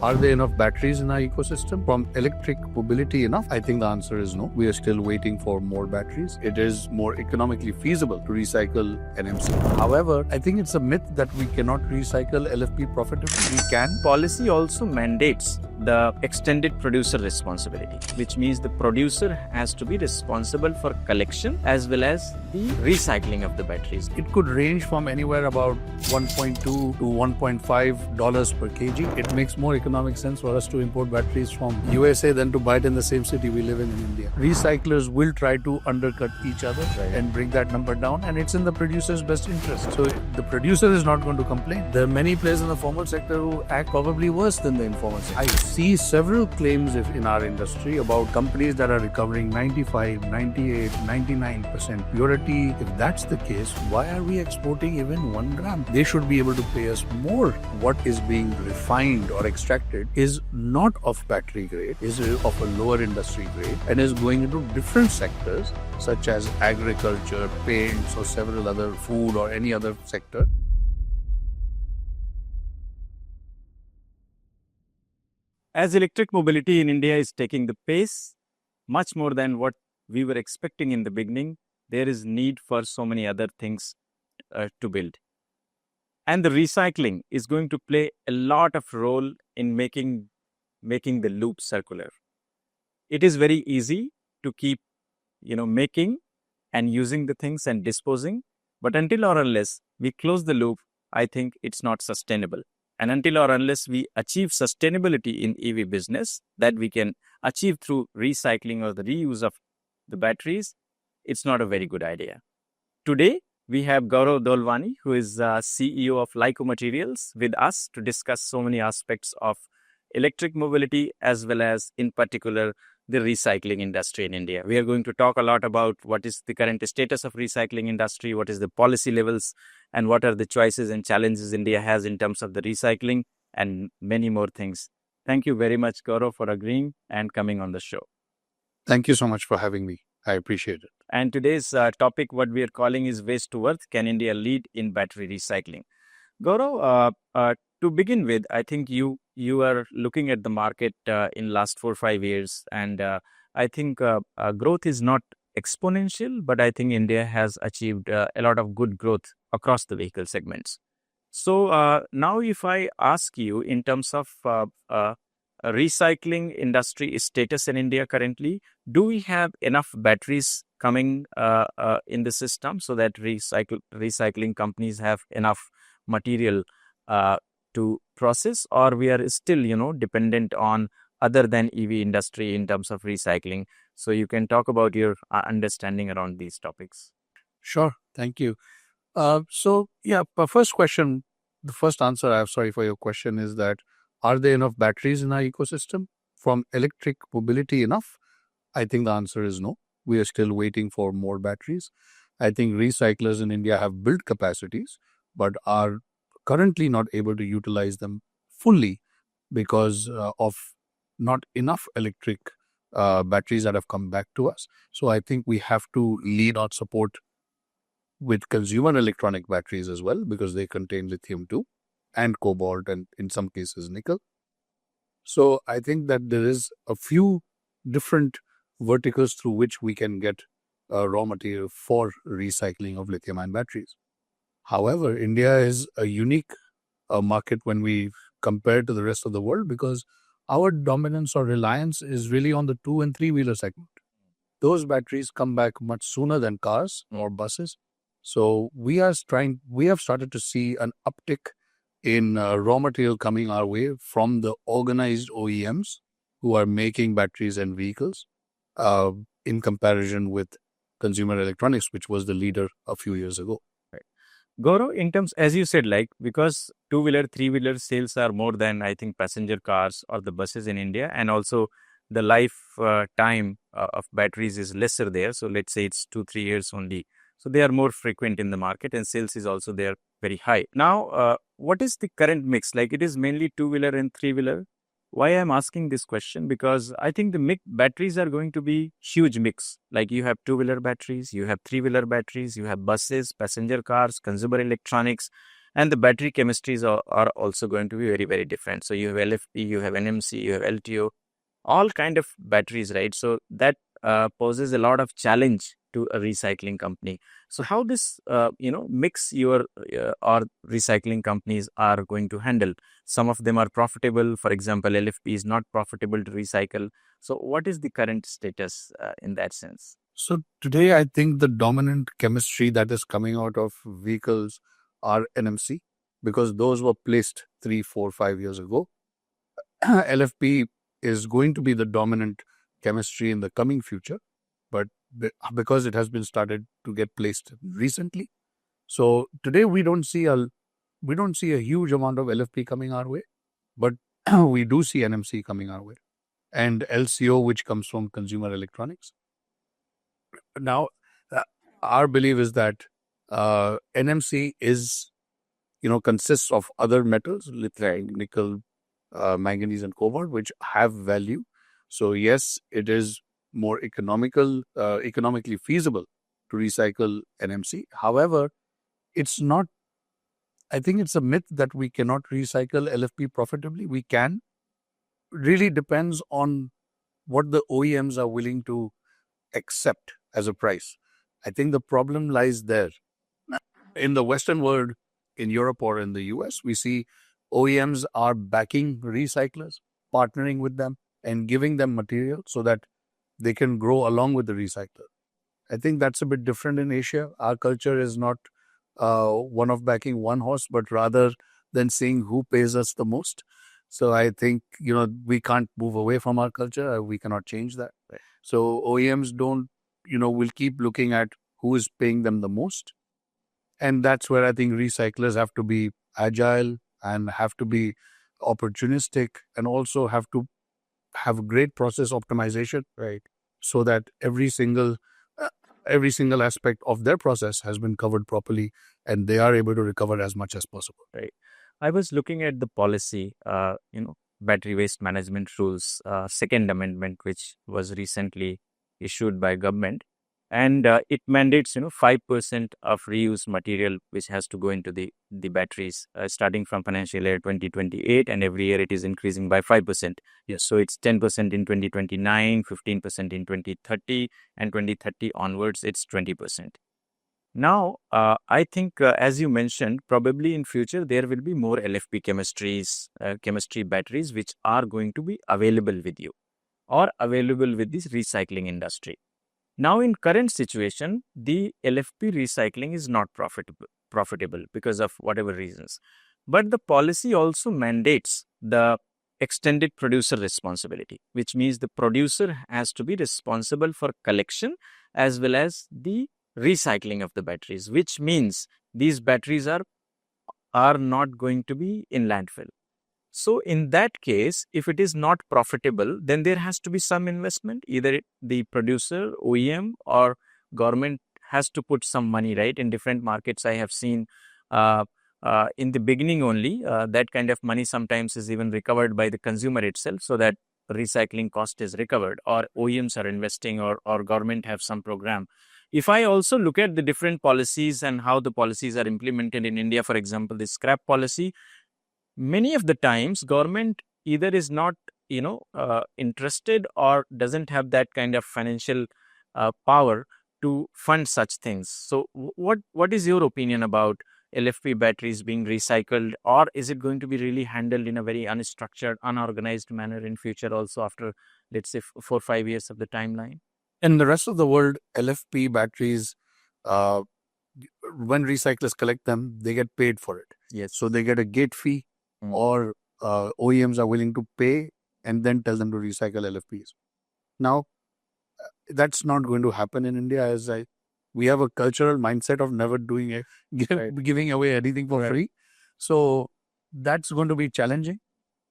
Are there enough batteries in our ecosystem? From electric mobility enough? I think the answer is no. We are still waiting for more batteries. It is more economically feasible to recycle NMC. However, I think it's a myth that we cannot recycle LFP profitably. We can. Policy also mandates the extended producer responsibility, which means the producer has to be responsible for collection as well as the recycling of the batteries. It could range from anywhere about $1.2 to $1.5 per kg. It makes more economic sense for us to import batteries from USA than to buy it in the same city we live in India. Recyclers will try to undercut each other and bring that number down, and it's in the producer's best interest. So the producer is not going to complain. There are many players in the formal sector who act probably worse than the informal sector. I see several claims in our industry about companies that are recovering 95, 98, 99% purity. If that's the case, why are we exporting even 1 gram? They should be able to pay us more. What is being refined or extracted is not of battery grade, is of a lower industry grade, and is going into different sectors such as agriculture, paints, or several other food or any other sector. As electric mobility in India is taking the pace, much more than what we were expecting in the beginning, there is need for so many other things to build. And the recycling is going to play a lot of role in making the loop circular. It is very easy to keep, making and using the things and disposing, but until or unless we close the loop, I think it's not sustainable. And until or unless we achieve sustainability in EV business that we can achieve through recycling or the reuse of the batteries, it's not a very good idea. Today, we have Gaurav Dolwani, who is CEO of Lyco Materials, with us to discuss so many aspects of electric mobility as well as, in particular, the recycling industry in India. We are going to talk a lot about what is the current status of recycling industry, what is the policy levels, and what are the choices and challenges India has in terms of the recycling, and many more things. Thank you very much, Gaurav, for agreeing and coming on the show. Thank you so much for having me. I appreciate it. And today's topic, what we are calling is Waste to Worth, Can India Lead in Battery Recycling? Gaurav, to begin with, I think you are looking at the market in last 4 or 5 years, and I think growth is not exponential, but I think India has achieved a lot of good growth across the vehicle segments. So now if I ask you in terms of recycling industry status in India currently, do we have enough batteries coming in the system so that recycling companies have enough material to process, or we are still, dependent on other than EV industry in terms of recycling? So you can talk about your understanding around these topics. Sure. Thank you. First question, the first answer I have, sorry for your question, is that are there enough batteries in our ecosystem? From electric mobility enough? I think the answer is no. We are still waiting for more batteries. I think recyclers in India have built capacities, but are currently not able to utilize them fully because of not enough electric batteries that have come back to us. So I think we have to lean on support with consumer electronic batteries as well, because they contain lithium too, and cobalt, and in some cases nickel. So I think that there is a few different verticals through which we can get raw material for recycling of lithium-ion batteries. However, India is a unique market when we compare to the rest of the world, because our dominance or reliance is really on the 2 and 3 wheeler segment. Those batteries come back much sooner than cars or buses. So we have started to see an uptick in raw material coming our way from the organized OEMs who are making batteries and vehicles in comparison with consumer electronics, which was the leader a few years ago. Gaurav, in terms, as you said, because 2-wheeler, 3-wheeler sales are more than, I think, passenger cars or the buses in India, and also the lifetime of batteries is lesser there. So let's say it's 2-3 years only. So they are more frequent in the market, and sales is also there very high. Now, what is the current mix? It is mainly 2-wheeler and 3-wheeler. Why I'm asking this question? Because I think the batteries are going to be huge mix. You have 2-wheeler batteries, you have 3-wheeler batteries, you have buses, passenger cars, consumer electronics, And the battery chemistries are also going to be very, very different. So you have LFP, you have NMC, you have LTO, all kind of batteries, right? So that poses a lot of challenge to a recycling company. So how this mix your or recycling companies are going to handle? Some of them are profitable. For example, LFP is not profitable to recycle. So what is the current status in that sense? So today, I think the dominant chemistry that is coming out of vehicles are NMC, because those were placed 3, 4, 5 years ago. LFP is going to be the dominant chemistry in the coming future, but because it has been started to get placed recently, so today we don't see a huge amount of LFP coming our way, but we do see NMC coming our way, and LCO, which comes from consumer electronics. Now, our belief is that NMC is, consists of other metals, lithium, nickel, manganese, and cobalt, which have value. So yes, it is more economically feasible to recycle NMC. However, it's not. I think it's a myth that we cannot recycle LFP profitably. We can. Really depends on what the OEMs are willing to accept as a price. I think the problem lies there. In the Western world, in Europe or in the US, we see OEMs are backing recyclers, partnering with them, and giving them material so that they can grow along with the recycler. I think that's a bit different in Asia. Our culture is not one of backing one horse, but rather than seeing who pays us the most. So I think, we can't move away from our culture. We cannot change that. Right. So OEMs will keep looking at who is paying them the most. And that's where I think recyclers have to be agile and have to be opportunistic, and also have to have great process optimization, Right. so that every single aspect of their process has been covered properly, and they are able to recover as much as possible. Right. I was looking at the policy, battery waste management rules, second amendment, which was recently issued by government, and it mandates 5% of reused material which has to go into the batteries starting from financial year 2028, and every year it is increasing by 5%. Yes. So it's 10% in 2029, 15% in 2030, and 2030 onwards it's 20%. Now, I think, as you mentioned, probably in future there will be more LFP chemistry batteries which are going to be available with you or available with this recycling industry. Now, in current situation, the LFP recycling is not profitable because of whatever reasons. But the policy also mandates the extended producer responsibility, which means the producer has to be responsible for collection as well as the recycling of the batteries, which means these batteries are not going to be in landfill. So in that case, if it is not profitable, then there has to be some investment. Either the producer, OEM, or government has to put some money, right? In different markets, I have seen in the beginning only, that kind of money sometimes is even recovered by the consumer itself, so that recycling cost is recovered, or OEMs are investing, or government have some program. If I also look at the different policies and how the policies are implemented in India, for example, the scrap policy, many of the times government either is not interested or doesn't have that kind of financial power to fund such things. So what is your opinion about LFP batteries being recycled, or is it going to be really handled in a very unstructured, unorganized manner in future also, after, let's say, 4 or 5 years of the timeline? In the rest of the world, LFP batteries, uh, when recyclers collect them, they get paid for it. Yes. So they get a gate fee, Mm. or OEMs are willing to pay and then tell them to recycle LFPs. Now, that's not going to happen in India, as we have a cultural mindset of never giving away anything for free. So that's going to be challenging.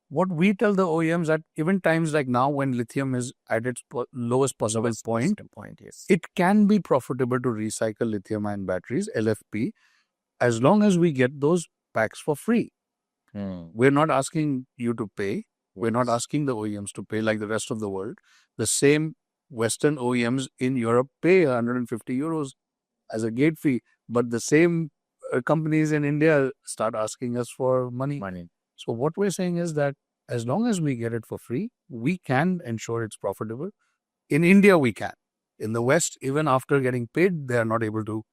What we tell the OEMs, at even times like now, when lithium is at its lowest possible point, Yes. it can be profitable to recycle lithium-ion batteries, LFP, as long as we get those packs for free. We're not asking you to pay. We're not asking the OEMs to pay like the rest of the world. The same Western OEMs in Europe pay 150 euros as a gate fee, but the same companies in India start asking us for money. Money. So what we're saying is that as long as we get it for free, we can ensure it's profitable. In India, we can. In the West, even after getting paid, they are not able to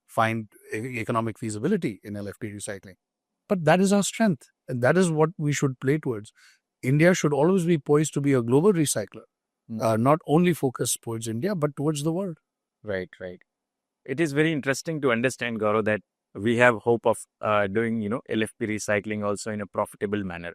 find economic feasibility in LFP recycling. But that is our strength, and that is what we should play towards. India should always be poised to be a global recycler, not only focused towards India, but towards the world. Right, right. It is very interesting to understand, Gaurav, that we have hope of doing, LFP recycling also in a profitable manner.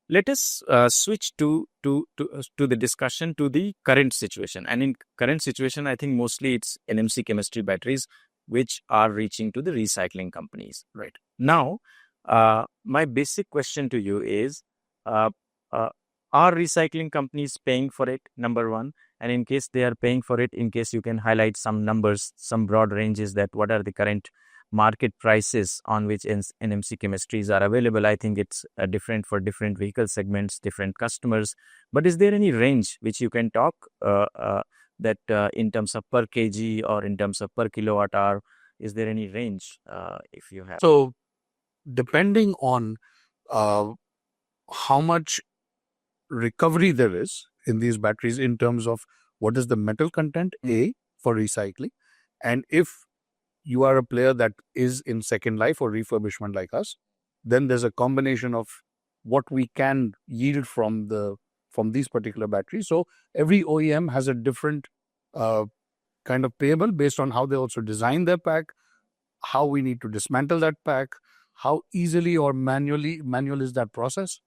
Let us switch to the discussion to the current situation. And in current situation, I think mostly it's NMC chemistry batteries which are reaching to the recycling companies. Right. Now, my basic question to you is, uh, uh, are recycling companies paying for it? Number one. And in case they are paying for it, in case you can highlight some numbers, some broad ranges, that what are the current market prices on which NMC chemistries are available. I think it's different for different vehicle segments, different customers. But is there any range which you can talk that in terms of per kg or in terms of per kilowatt hour? Is there any range if you have? So, depending on how much recovery there is in these batteries in terms of what is the metal content, A, for recycling, and if you are a player that is in second life or refurbishment like us, then there's a combination of what we can yield from these particular batteries. So every OEM has a different kind of payable based on how they also design their pack, how we need to dismantle that pack, how easily or manual is that process.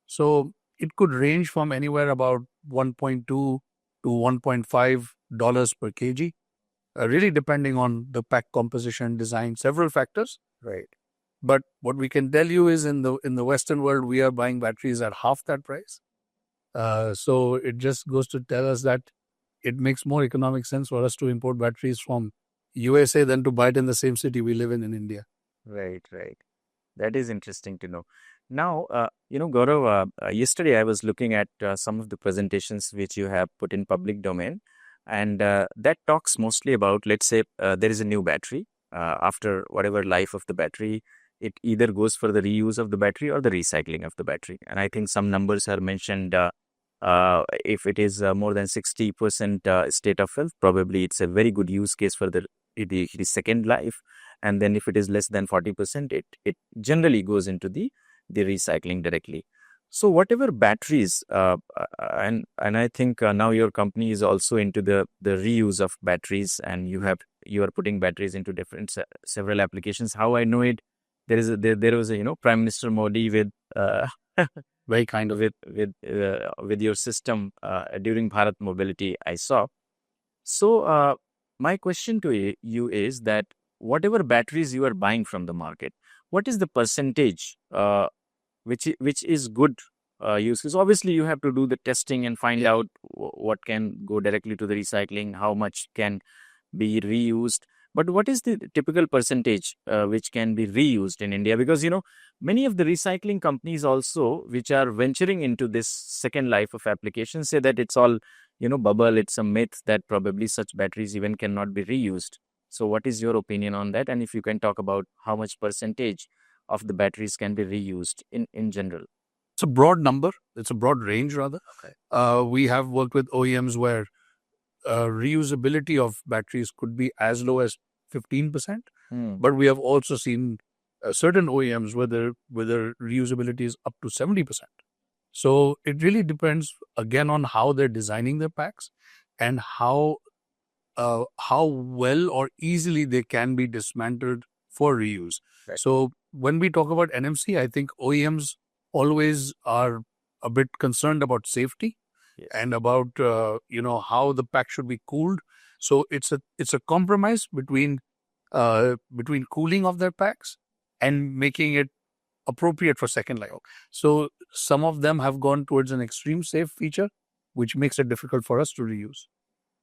So it could range from anywhere about 1.2 to $1.5 per kg. Really depending on the pack composition, design, several factors. Right. But what we can tell you is in the Western world, we are buying batteries at half that price. So it just goes to tell us that it makes more economic sense for us to import batteries from USA than to buy it in the same city we live in India. Right, right. That is interesting to know. Now, Gaurav, yesterday I was looking at some of the presentations which you have put in public domain, and that talks mostly about, let's say, there is a new battery. After whatever life of the battery, it either goes for the reuse of the battery or the recycling of the battery. And I think some numbers are mentioned. If it is more than 60% state of health, probably it's a very good use case for the second life. And then if it is less than 40%, it generally goes into the recycling directly. So whatever batteries, and I think now your company is also into the reuse of batteries, and you are putting batteries into different several applications. How I know it, there was a Prime Minister Modi with Very kind of with your system during Bharat Mobility, I saw. So my question to you is that whatever batteries you are buying from the market, what is the percentage which is good use? Because obviously you have to do the testing and find out what can go directly to the recycling, how much can be reused. But what is the typical percentage which can be reused in India? Because, many of the recycling companies also, which are venturing into this second life of applications, say that it's all, bubble, it's a myth that probably such batteries even cannot be reused. So what is your opinion on that? And if you can talk about how much percentage of the batteries can be reused in general. It's a broad number. It's a broad range, rather. Okay. We have worked with OEMs where reusability of batteries could be as low as 15%. But we have also seen certain OEMs where the reusability is up to 70%. So it really depends, again, on how they're designing their packs and how well or easily they can be dismantled for reuse. Right. So when we talk about NMC, I think OEMs always are a bit concerned about safety. Yes. And about how the pack should be cooled. So it's a compromise between cooling of their packs and making it appropriate for second life. So some of them have gone towards an extreme safe feature, which makes it difficult for us to reuse.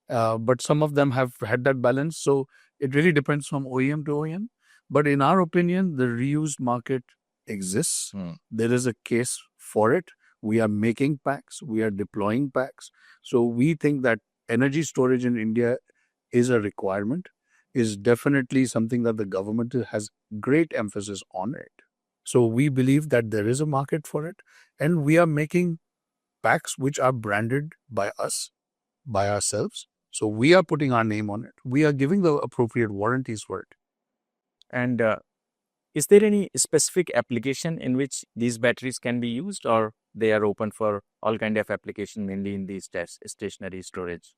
But some of them have had that balance. So it really depends from OEM to OEM. But in our opinion, the reused market exists. There is a case for it. We are making packs. We are deploying packs. So we think that energy storage in India is a requirement. is definitely something that the government has great emphasis on it. So we believe that there is a market for it, and we are making packs which are branded by us, by ourselves. So we are putting our name on it. We are giving the appropriate warranties for it. And is there any specific application in which these batteries can be used, or they are open for all kind of application, mainly in these stationary storage?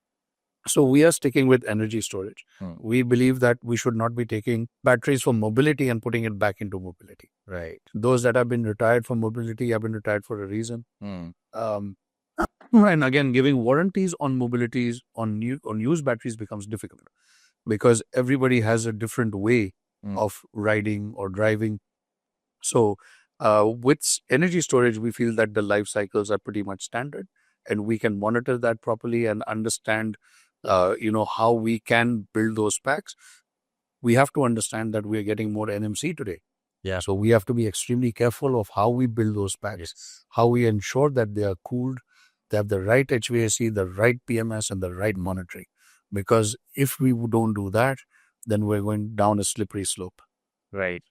So we are sticking with energy storage. We believe that we should not be taking batteries for mobility and putting it back into mobility. Right. Those that have been retired from mobility have been retired for a reason. And again, giving warranties on mobilities on used batteries becomes difficult because everybody has a different way of riding or driving. So with energy storage, we feel that the life cycles are pretty much standard, and we can monitor that properly and understand, how we can build those packs. We have to understand that we are getting more NMC today. Yeah. So we have to be extremely careful of how we build those packs, how we ensure that they are cooled, they have the right HVAC, the right PMS, and the right monitoring. Because if we don't do that, then we're going down a slippery slope. Right.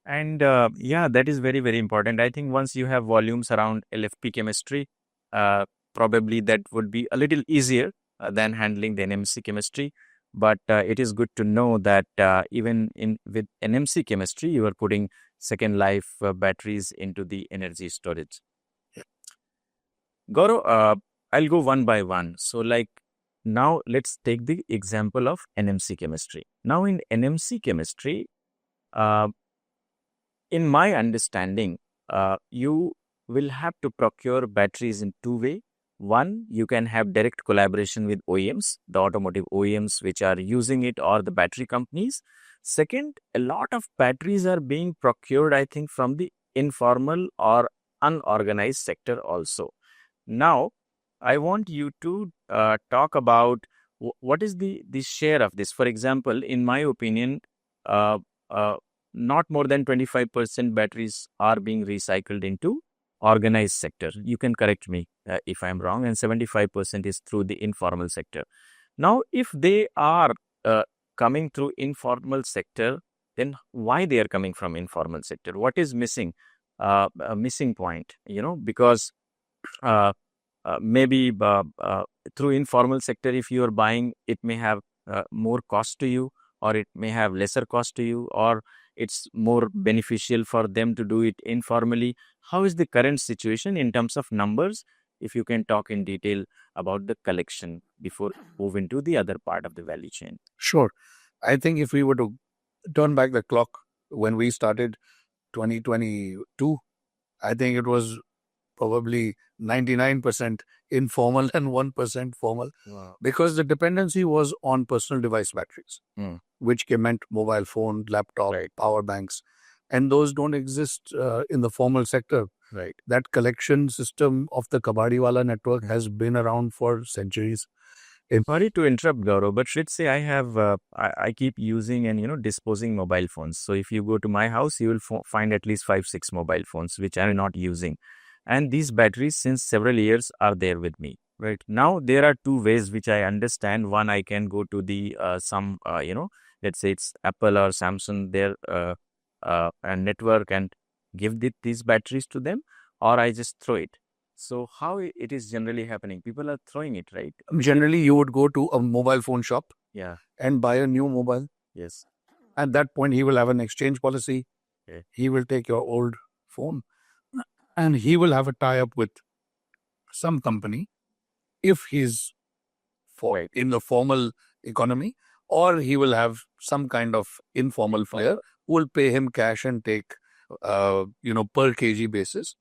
And yeah, that is very, very important. I think once you have volumes around LFP chemistry, probably that would be a little easier than handling the NMC chemistry. But it is good to know that even with NMC chemistry, you are putting second life batteries into the energy storage. Gaurav, I'll go one by one. So now let's take the example of NMC chemistry. Now in NMC chemistry, uh, in my understanding, you will have to procure batteries in two ways. One, you can have direct collaboration with OEMs, the automotive OEMs which are using it, or the battery companies. Second, a lot of batteries are being procured, I think, from the informal or unorganized sector also. Now, I want you to talk about what is the share of this. For example, in my opinion, uh, uh, not more than 25% batteries are being recycled into organized sector. You can correct me if I'm wrong, and 75% is through the informal sector. Now, if they are coming through informal sector, then why they are coming from informal sector? What is missing? A missing point, because maybe through informal sector, if you are buying, it may have more cost to you, or it may have lesser cost to you, or it's more beneficial for them to do it informally. How is the current situation in terms of numbers? If you can talk in detail about the collection before move into the other part of the value chain. Sure. I think if we were to turn back the clock when we started 2022, I think it was probably 99% informal and 1% formal. Wow. Because the dependency was on personal device batteries, which meant mobile phone, laptop, Right. power banks, and those don't exist in the formal sector. Right. That collection system of the Kabadiwala network has been around for centuries. Sorry to interrupt, Gaurav, but let's say I have, I keep using and, disposing mobile phones. So if you go to my house, you will find at least 5, 6 mobile phones, which I'm not using. And these batteries, since several years, are there with me. Right now, there are two ways which I understand. One, I can go to the let's say it's Apple or Samsung, their network, and give these batteries to them, or I just throw it. So how it is generally happening? People are throwing it, right? Generally, you would go to a mobile phone shop Yeah. and buy a new mobile. Yes. At that point, he will have an exchange policy. Okay. He will take your old phone and he will have a tie-up with some company if he's Right. in the formal economy, or he will have some kind of informal player who will pay him cash and take, per kg basis.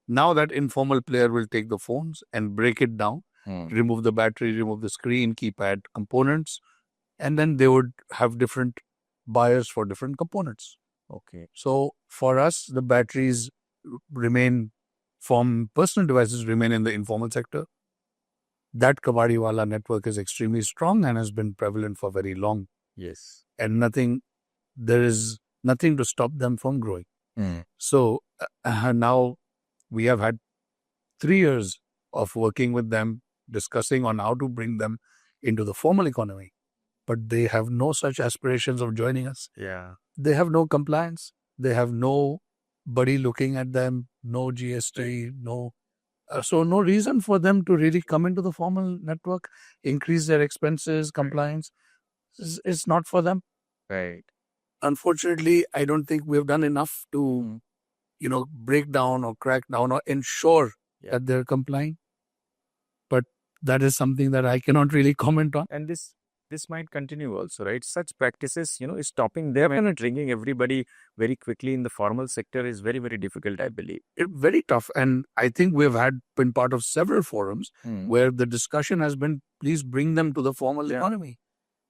Now that informal player will take the phones and break it down, remove the battery, remove the screen, keypad, components, and then they would have different buyers for different components. Okay. So for us, the batteries remain from personal devices remain in the informal sector. That Kabadiwala network is extremely strong and has been prevalent for very long. Yes. And there is nothing to stop them from growing. So now we have had 3 years of working with them, discussing on how to bring them into the formal economy. but they have no such aspirations of joining us. Yeah. They have no compliance. They have nobody looking at them, no GST, so no reason for them to really come into the formal network, increase their expenses, compliance. It's not for them. Right. Unfortunately, I don't think we've done enough to, break down or crack down or ensure that they're complying. But that is something that I cannot really comment on. And this might continue also, right? Such practices, is stopping them and bringing everybody very quickly in the formal sector is very, very difficult, I believe. It's very tough. And I think we've been part of several forums where the discussion has been, please bring them to the formal economy.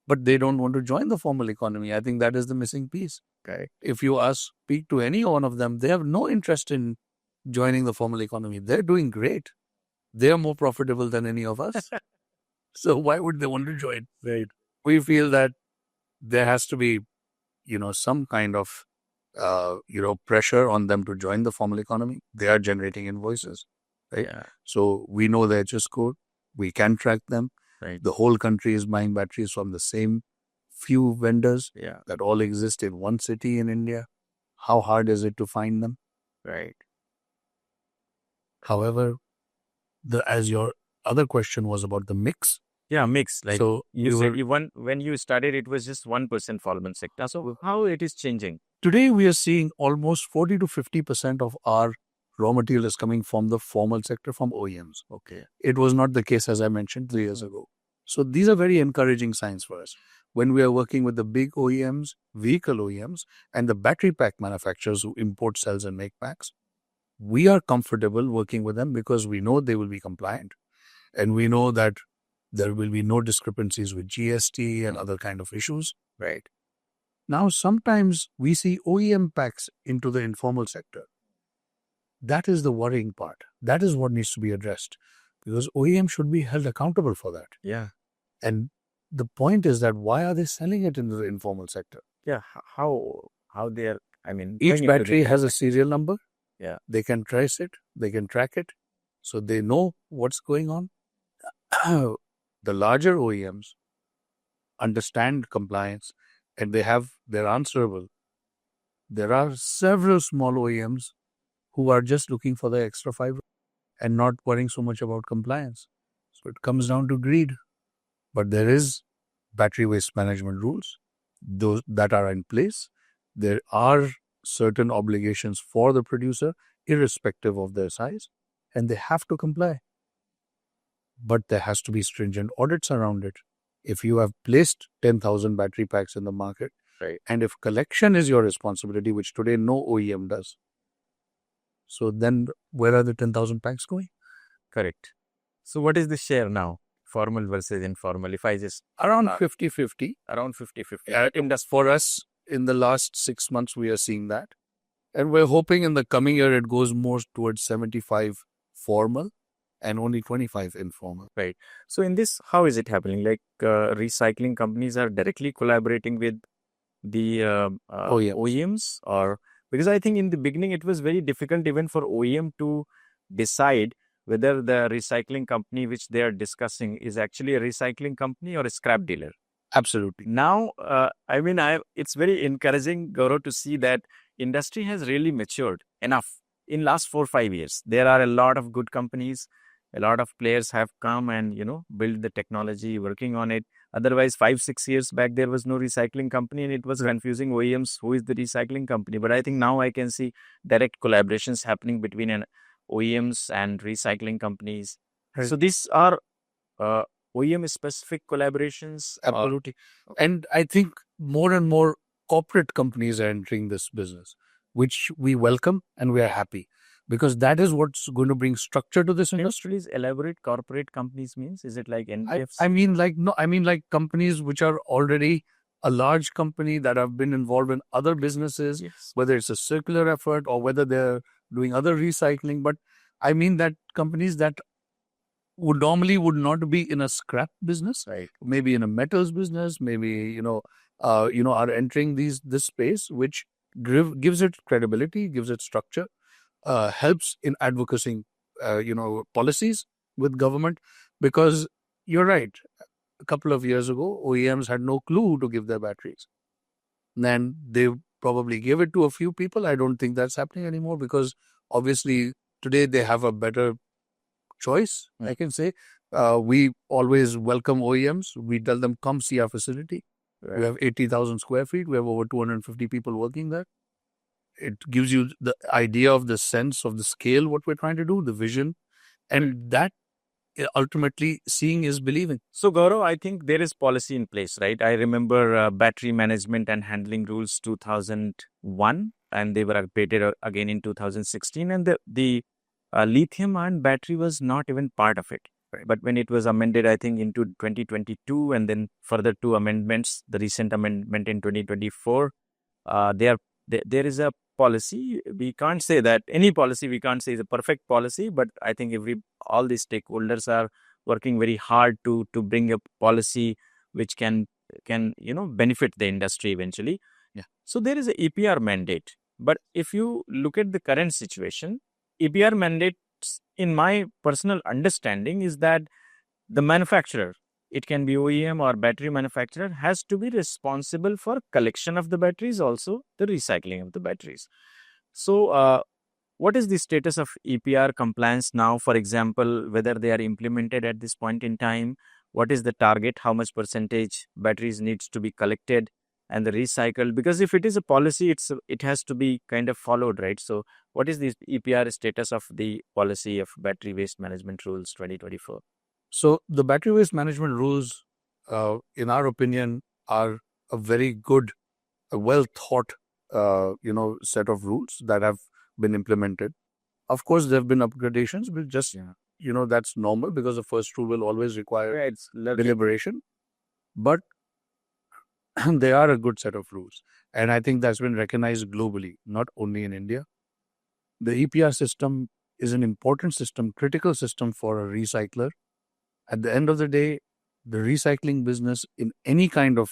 But they don't want to join the formal economy. I think that is the missing piece. Okay. If you speak to any one of them, they have no interest in joining the formal economy. They're doing great. They're more profitable than any of us. So why would they want to join? Right. We feel that there has to be, some kind of, pressure on them to join the formal economy. They are generating invoices, right? Yeah. So we know their HS code. We can track them. Right. The whole country is buying batteries from the same few vendors that all exist in one city in India. How hard is it to find them? Right. However, as your other question was about the mix. Yeah, mix. Like so you said, when you started, it was just 1% formal sector. So how it is changing? Today, we are seeing almost 40 to 50% of our raw material is coming from the formal sector, from OEMs. Okay. It was not the case, as I mentioned, 3 years ago. So these are very encouraging signs for us. When we are working with the big OEMs, vehicle OEMs, and the battery pack manufacturers who import cells and make packs, we are comfortable working with them because we know they will be compliant. And we know that there will be no discrepancies with GST and other kind of issues. Right. Now, sometimes we see OEM packs into the informal sector. That is the worrying part. That is what needs to be addressed because OEM should be held accountable for that. Yeah. And the point is that why are they selling it into the informal sector? Yeah. How they are, each battery has a serial number. Yeah. They can trace it. They can track it. So they know what's going on. The larger OEMs understand compliance and they're answerable. There are several small OEMs who are just looking for the extra fiber and not worrying so much about compliance. So it comes down to greed. But there is battery waste management rules, those that are in place. There are certain obligations for the producer, irrespective of their size, and they have to comply. But there has to be stringent audits around it. If you have placed 10,000 battery packs in the market, right, and if collection is your responsibility, which today no OEM does, so then where are the 10,000 packs going? Correct. So what is the share now? Formal versus informal? If I just... Around 50-50. Around 50-50. For us, in the last 6 months, we are seeing that. And we're hoping in the coming year, it goes more towards 75 formal and only 25 informal. Right. So in this, how is it happening? Like recycling companies are directly collaborating with the OEMs, or because I think in the beginning it was very difficult even for OEM to decide whether the recycling company which they are discussing is actually a recycling company or a scrap dealer. Absolutely. Now, it's very encouraging, Gaurav, to see that industry has really matured enough in last 4-5 years. There are a lot of good companies. A lot of players have come and, build the technology, working on it. Otherwise, 5-6 years back, there was no recycling company and it was confusing OEMs, who is the recycling company. But I think now I can see direct collaborations happening between OEMs and recycling companies. Right. So these are OEM-specific collaborations. Absolutely. And I think more and more corporate companies are entering this business, which we welcome and we are happy. Because that is what's going to bring structure to this industry. Please elaborate. Corporate companies means, is it like NBFs? I mean like companies which are already a large company that have been involved in other businesses, yes, whether it's a circular effort or whether they're doing other recycling. But I mean that companies that would not be in a scrap business, right? Maybe in a metals business, maybe are entering this space, which gives it credibility, gives it structure. Helps in advocating, policies with government, because you're right. a couple of years ago, OEMs had no clue who to give their batteries. Then they probably gave it to a few people. I don't think that's happening anymore because obviously today they have a better choice, I can say. We always welcome OEMs. We tell them, come see our facility. Right. We have 80,000 square feet. We have over 250 people working there. It gives you the idea of the sense of the scale, what we're trying to do, the vision. And that ultimately seeing is believing. So, Gaurav, I think there is policy in place, right? I remember battery management and handling rules 2001, and they were updated again in 2016. And the lithium-ion battery was not even part of it. Right. But when it was amended, I think into 2022, and then further two amendments, the recent amendment in 2024, there is a policy. We can't say that any policy we can't say is a perfect policy, but I think all the stakeholders are working very hard to bring a policy which can benefit the industry eventually. Yeah. So there is a EPR mandate, but if you look at the current situation, EPR mandates, in my personal understanding, is that the manufacturer, it can be OEM or battery manufacturer, has to be responsible for collection of the batteries, also the recycling of the batteries. So what is the status of EPR compliance now? For example, whether they are implemented at this point in time, what is the target, how much percentage batteries needs to be collected and the recycled? Because if it is a policy, it has to be kind of followed, right? So what is the EPR status of the policy of battery waste management rules 2024? So the battery waste management rules, in our opinion, are a very good, a well thought, set of rules that have been implemented. Of course, there have been upgradations, but just, that's normal because the first rule will always require deliberation. But they are a good set of rules. And I think that's been recognized globally, not only in India. The EPR system is an important system, critical system for a recycler. At the end of the day, the recycling business in any kind of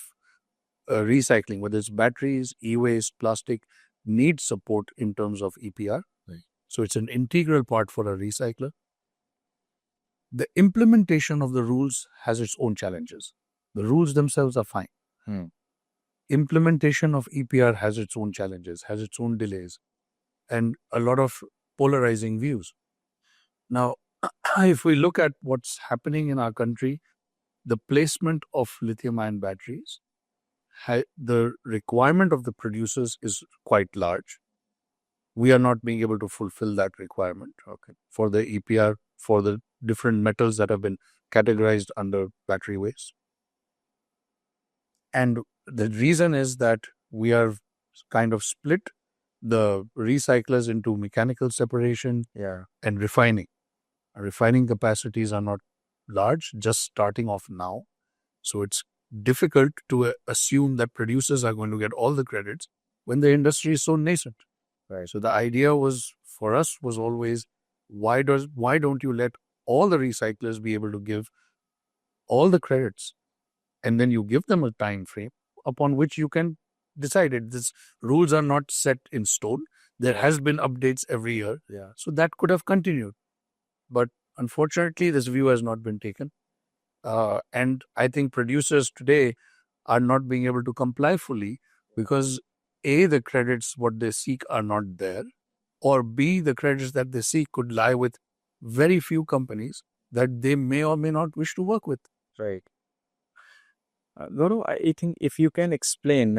recycling, whether it's batteries, e-waste, plastic, needs support in terms of EPR. Right. So it's an integral part for a recycler. The implementation of the rules has its own challenges. The rules themselves are fine. Implementation of EPR has its own challenges, has its own delays, and a lot of polarizing views. Now, if we look at what's happening in our country, the placement of lithium-ion batteries, the requirement of the producers is quite large. We are not being able to fulfill that requirement for the EPR, for the different metals that have been categorized under battery waste. And the reason is that we are kind of split the recyclers into mechanical separation and refining. Our refining capacities are not large, just starting off now. So it's difficult to assume that producers are going to get all the credits when the industry is so nascent. Right. So the idea for us was always, why don't you let all the recyclers be able to give all the credits, and then you give them a time frame upon which you can decide it. These rules are not set in stone. There has been updates every year. Yeah. So that could have continued. But unfortunately, this view has not been taken. And I think producers today are not being able to comply fully because A, the credits, what they seek are not there, or B, the credits that they seek could lie with very few companies that they may or may not wish to work with. Right. Gaurav, I think if you can explain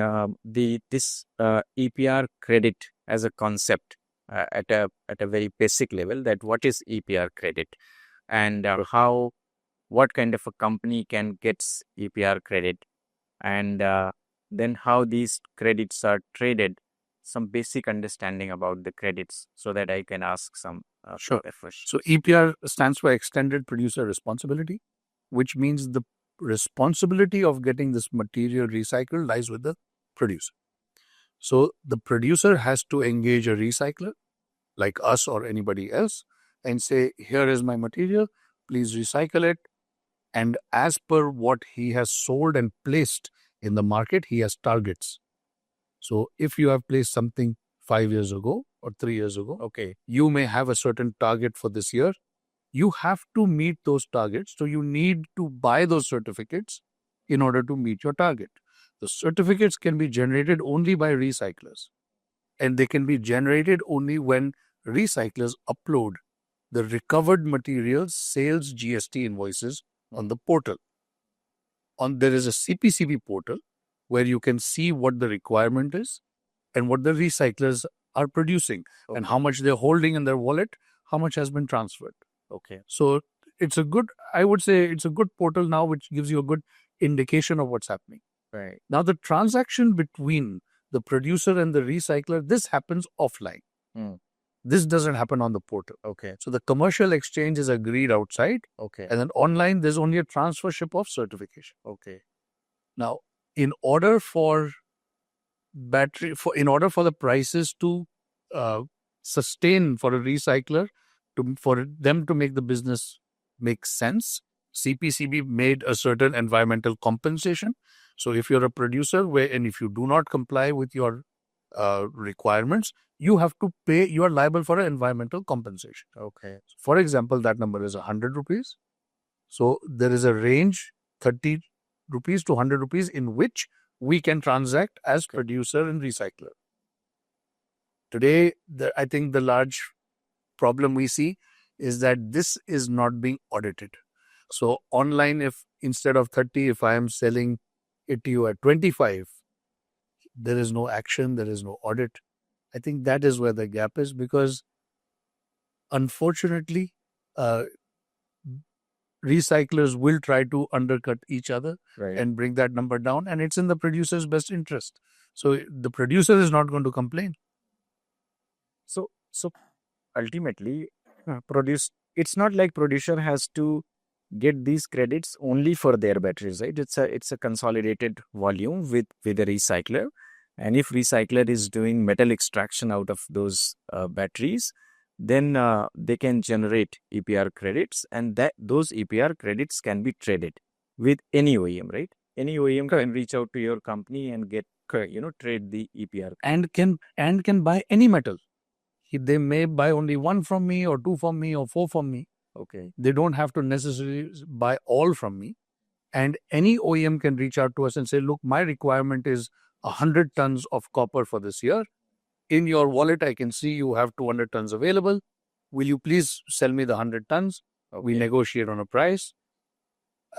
this EPR credit as a concept at a very basic level, that what is EPR credit and what kind of a company can get EPR credit, and then how these credits are traded, some basic understanding about the credits so that I can ask some questions. So EPR stands for Extended Producer Responsibility, which means the responsibility of getting this material recycled lies with the producer. So the producer has to engage a recycler like us or anybody else and say, here is my material, please recycle it. And as per what he has sold and placed in the market, he has targets. So if you have placed something 5 years ago or 3 years ago, you may have a certain target for this year. you have to meet those targets. So you need to buy those certificates in order to meet your target. The certificates can be generated only by recyclers, and they can be generated only when recyclers upload the recovered materials sales GST invoices on the portal. There is a CPCB portal where you can see what the requirement is and what the recyclers are producing and how much they're holding in their wallet, how much has been transferred. Okay. So I would say it's a good portal now, which gives you a good indication of what's happening. Right. Now, the transaction between the producer and the recycler, this happens offline. This doesn't happen on the portal. Okay. So the commercial exchange is agreed outside. Okay. And then online, there's only a transfership of certification. Okay. Now, in order for the prices to sustain for a recycler, for them to make the business make sense, CPCB made a certain environmental compensation. So if you're a producer and if you do not comply with your requirements, you have to pay, you are liable for an environmental compensation. Okay. For example, that number is 100 rupees. So there is a range, 30 rupees to 100 rupees, in which we can transact as producer and recycler. Today, I think the large problem we see is that this is not being audited. So online, if instead of 30, if I am selling it to you at 25, there is no action, there is no audit. I think that is where the gap is, because unfortunately, recyclers will try to undercut each other and bring that number down, and it's in the producer's best interest. So the producer is not going to complain. So ultimately, it's not like producer has to get these credits only for their batteries, right? It's a consolidated volume with a recycler. And if recycler is doing metal extraction out of those batteries, then they can generate EPR credits, and those EPR credits can be traded with any OEM, right? Any OEM can reach out to your company and get, trade the EPR. And can buy any metal. They may buy only one from me, or two from me, or four from me. Okay. They don't have to necessarily buy all from me. And any OEM can reach out to us and say, look, my requirement is 100 tons of copper for this year. In your wallet, I can see you have 200 tons available. Will you please sell me the 100 tons? Okay. We negotiate on a price.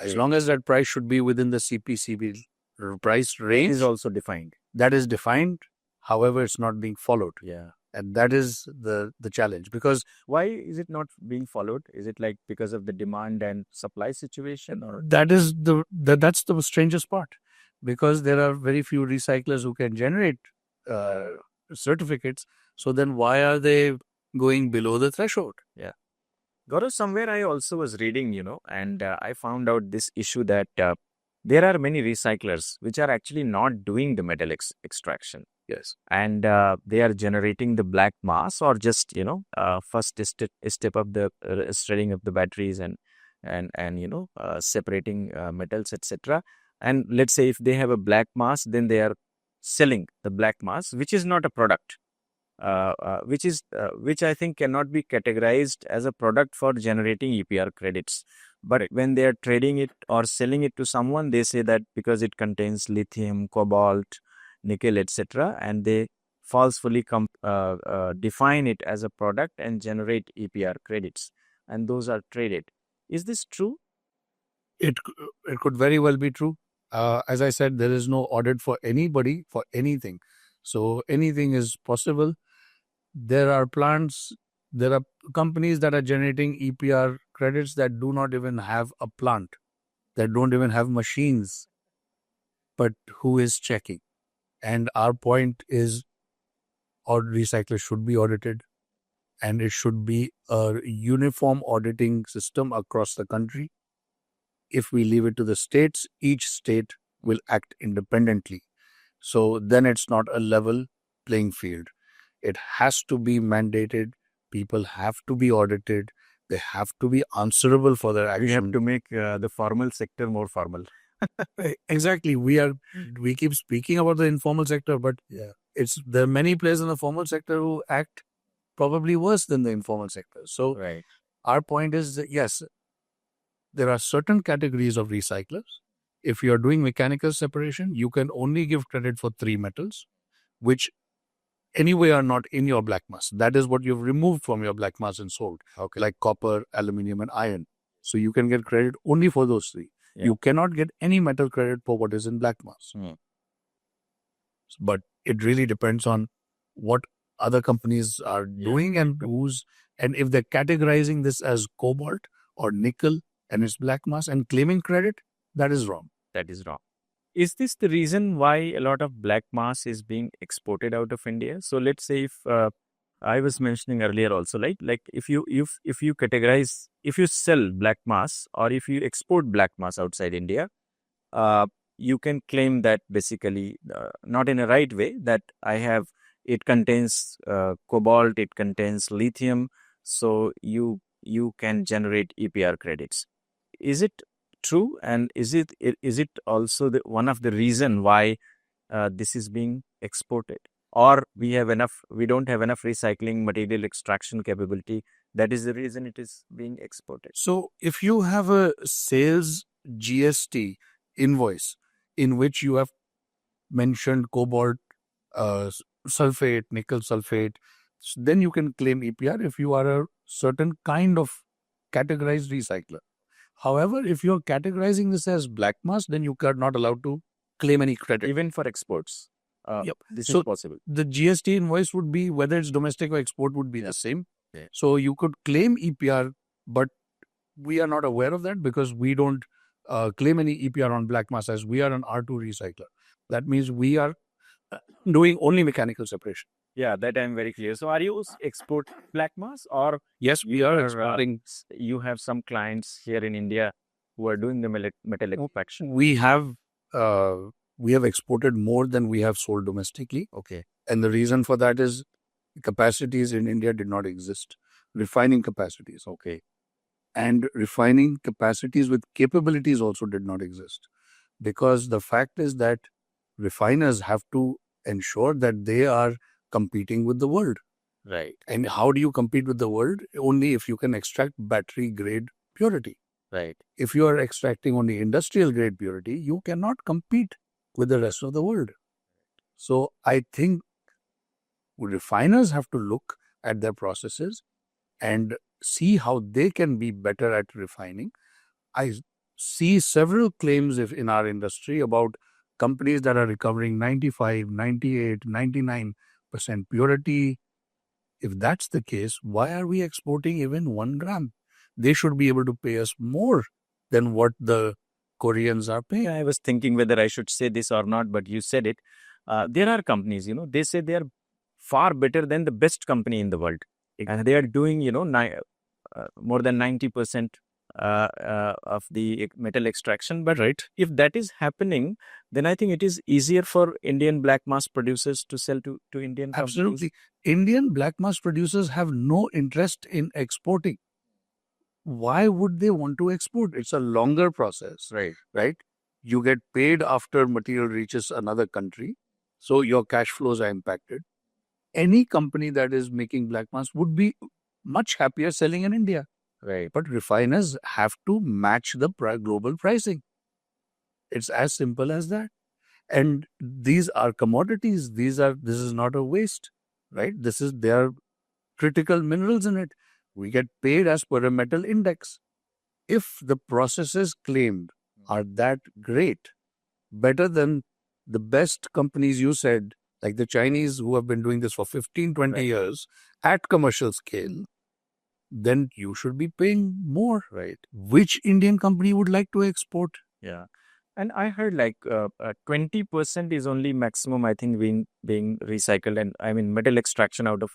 As long as that price should be within the CPCB price range. It is also defined. That is defined. However, it's not being followed. Yeah. And that is the challenge. Because why is it not being followed? Is it like because of the demand and supply situation, or that's the strangest part? Because there are very few recyclers who can generate certificates. So then why are they going below the threshold? Yeah. Gaurav, somewhere I also was reading, and I found out this issue that there are many recyclers which are actually not doing the metal extraction. Yes. And they are generating the black mass, or just, first step of the shredding of the batteries and separating metals, etc. And let's say if they have a black mass, then they are selling the black mass, which is not a product. Which I think cannot be categorized as a product for generating EPR credits. But when they are trading it or selling it to someone, they say that because it contains lithium, cobalt, nickel, etc., and they falsely define it as a product and generate EPR credits, and those are traded. Is this true? It could very well be true. As I said, there is no audit for anybody for anything. So anything is possible. There are companies that are generating EPR credits that do not even have a plant, that don't even have machines, but who is checking? And our point is, our recyclers should be audited, and it should be a uniform auditing system across the country. If we leave it to the states, each state will act independently. So then it's not a level playing field. It has to be mandated. People have to be audited. They have to be answerable for their action. We have to make the formal sector more formal. Exactly. We keep speaking about the informal sector, but there are many players in the formal sector who act probably worse than the informal sector. So Our point is that, yes, there are certain categories of recyclers. If you are doing mechanical separation, you can only give credit for 3 metals, which anyway are not in your black mass. That is what you've removed from your black mass and sold, like copper, aluminium, and iron. So you can get credit only for those 3. Yeah. You cannot get any metal credit for what is in black mass. But it really depends on what other companies are doing and if they're categorizing this as cobalt or nickel and it's black mass and claiming credit, that is wrong. That is wrong. Is this the reason why a lot of black mass is being exported out of India? So let's say if I was mentioning earlier also, like if you categorize, if you sell black mass or if you export black mass outside India, you can claim that basically not in a right way, that it contains cobalt, it contains lithium, so you can generate EPR credits. Is it true? And is it also one of the reason why this is being exported? Or we don't have enough recycling material extraction capability, that is the reason it is being exported? So if you have a sales GST invoice in which you have mentioned cobalt sulfate, nickel sulfate, then you can claim EPR if you are a certain kind of categorized recycler. However, if you're categorizing this as black mass, then you are not allowed to claim any credit. Even for exports, this So is possible. The GST invoice would be, whether it's domestic or export, would be the same. Yeah. So you could claim EPR, but we are not aware of that because we don't claim any EPR on black mass, as we are an R2 recycler. That means we are doing only mechanical separation. Yeah, that I'm very clear. So are you export black mass, or yes, we are exporting? You have some clients here in India who are doing the metal extraction. We have exported more than we have sold domestically. Okay. And the reason for that is capacities in India did not exist. Refining capacities. Okay. And refining capacities with capabilities also did not exist. Because the fact is that refiners have to ensure that they are competing with the world. Right. And how do you compete with the world? Only if you can extract battery grade purity. Right. If you are extracting only industrial grade purity, you cannot compete with the rest of the world. So I think refiners have to look at their processes and see how they can be better at refining. I see several claims in our industry about companies that are recovering 95, 98, 99% purity. If that's the case, why are we exporting even 1 gram? They should be able to pay us more than what the Koreans are paying. I was thinking whether I should say this or not, but you said it. There are companies, they say they are far better than the best company in the world. And they are doing, more than 90% of the metal extraction. But if that is happening, then I think it is easier for Indian black mass producers to sell to Indian companies. Absolutely. Indian black mass producers have no interest in exporting. Why would they want to export? It's a longer process. Right? You get paid after material reaches another country. So your cash flows are impacted. Any company that is making black mass would be much happier selling in India. Right. But refiners have to match the global pricing. It's as simple as that. And these are commodities. This is not a waste, right? There are critical minerals in it. We get paid as per a metal index. If the processes claimed are that great, better than the best companies you said, like the Chinese who have been doing this for 15, 20 years at commercial scale, then you should be paying more. Right. Which Indian company would like to export? Yeah. And I heard 20% is only maximum, I think, being recycled. And I mean, metal extraction out of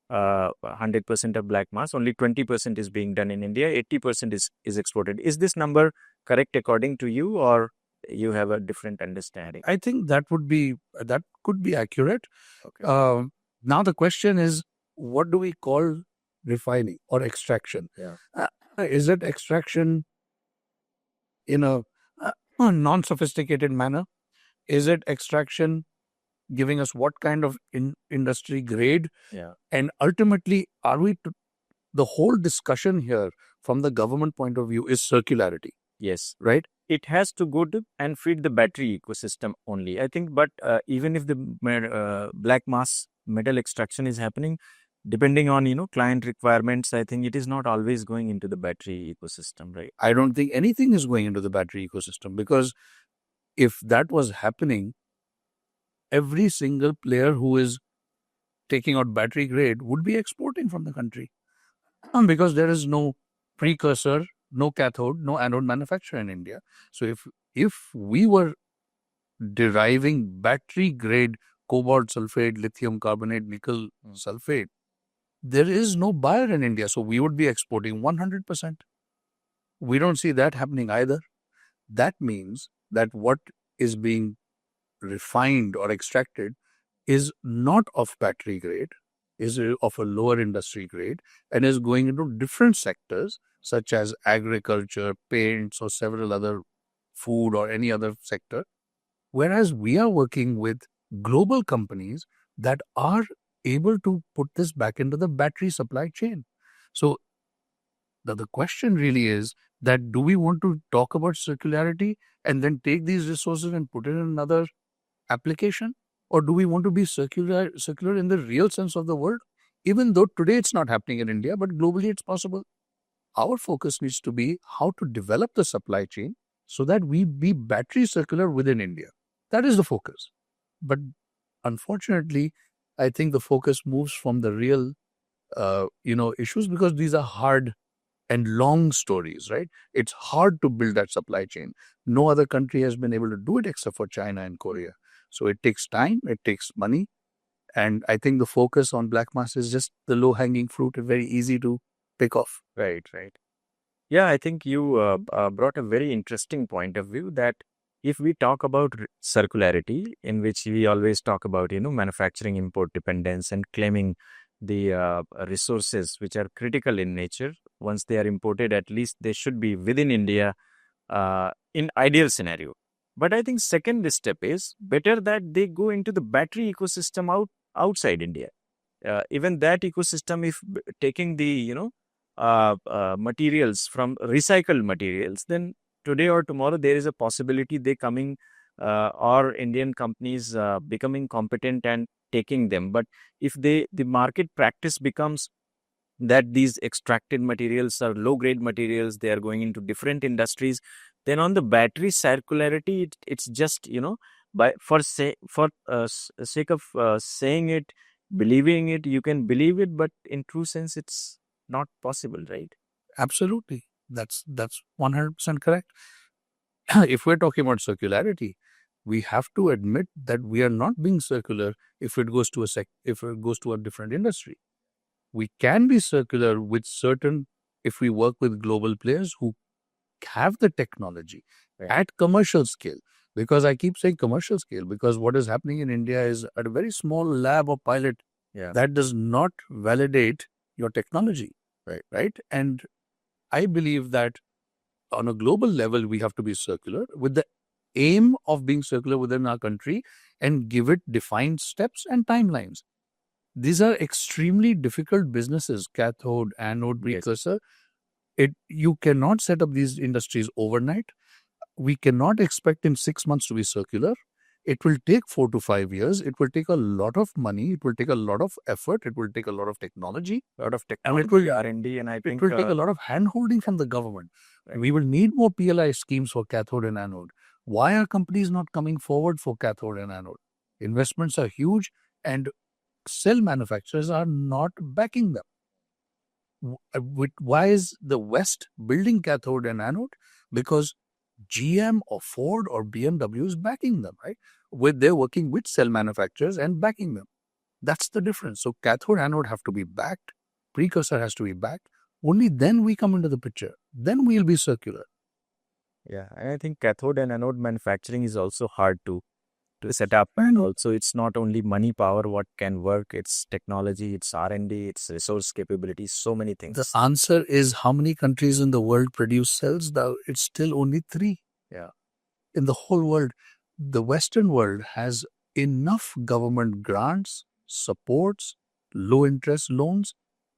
100% of black mass, only 20% is being done in India, 80% is exported. Is this number correct according to you, or you have a different understanding? I think that could be accurate. Okay. Now the question is, what do we call refining or extraction? Yeah. Is it extraction in a non-sophisticated manner? Is it extraction giving us what kind of industry grade? Yeah. And ultimately, are we the whole discussion here from the government point of view is circularity. Yes. Right? It has to go to and feed the battery ecosystem only, I think. But even if the black mass metal extraction is happening, depending on, client requirements, I think it is not always going into the battery ecosystem, right? I don't think anything is going into the battery ecosystem, because if that was happening, every single player who is taking out battery grade would be exporting from the country, because there is no precursor, no cathode, no anode manufacturer in India. So if we were deriving battery grade cobalt sulfate, lithium carbonate, nickel sulfate, there is no buyer in India. So we would be exporting 100%. We don't see that happening either. That means that what is being refined or extracted is not of battery grade, is of a lower industry grade, and is going into different sectors such as agriculture, paints, or several other food or any other sector. Whereas we are working with global companies that are able to put this back into the battery supply chain. So the question really is that, do we want to talk about circularity and then take these resources and put it in another application? Or do we want to be circular in the real sense of the word? Even though today it's not happening in India, but globally it's possible. Our focus needs to be how to develop the supply chain so that we be battery circular within India. That is the focus. But unfortunately, I think the focus moves from the real issues, because these are hard and long stories, right? It's hard to build that supply chain. No other country has been able to do it except for China and Korea. So it takes time, it takes money. And I think the focus on black mass is just the low-hanging fruit, very easy to pick off. Right, right. Yeah, I think you brought a very interesting point of view, that if we talk about circularity, in which we always talk about, manufacturing import dependence and claiming the resources which are critical in nature, once they are imported, at least they should be within India in ideal scenario. But I think second step is better that they go into the battery ecosystem outside India. Even that ecosystem, if taking the, materials from recycled materials, then today or tomorrow there is a possibility they coming or Indian companies becoming competent and taking them. But if the market practice becomes that these extracted materials are low grade materials, they are going into different industries, then on the battery circularity, it's just, by for sake of saying it, believing it, you can believe it, but in true sense it's not possible, right? Absolutely. That's 100% correct. If we're talking about circularity, we have to admit that we are not being circular if it goes to a different industry. We can be circular with certain, if we work with global players who have the technology at commercial scale. Because I keep saying commercial scale, because what is happening in India is at a very small lab or pilot that does not validate your technology. Right. And I believe that on a global level, we have to be circular with the aim of being circular within our country and give it defined steps and timelines. These are extremely difficult businesses, cathode, anode, precursor. You cannot set up these industries overnight. We cannot expect in 6 months to be circular. It will take 4 to 5 years. It will take a lot of money. It will take a lot of effort. It will take a lot of technology. And it will R&D, and I think it will take a lot of hand-holding from the government. We will need more PLI schemes for cathode and anode. Why are companies not coming forward for cathode and anode? Investments are huge, and cell manufacturers are not backing them. Why is the West building cathode and anode? Because GM or Ford or BMW is backing them, right? They're working with cell manufacturers and backing them. That's the difference. So cathode anode have to be backed. Precursor has to be backed. Only then we come into the picture. Then we'll be circular. Yeah, and I think cathode and anode manufacturing is also hard to set up, and also it's not only money power what can work, it's technology, it's R&D, it's resource capability, so many things. The answer is, how many countries in the world produce cells now? It's still only 3. Yeah. In the whole world, the Western world has enough government grants, supports, low interest loans,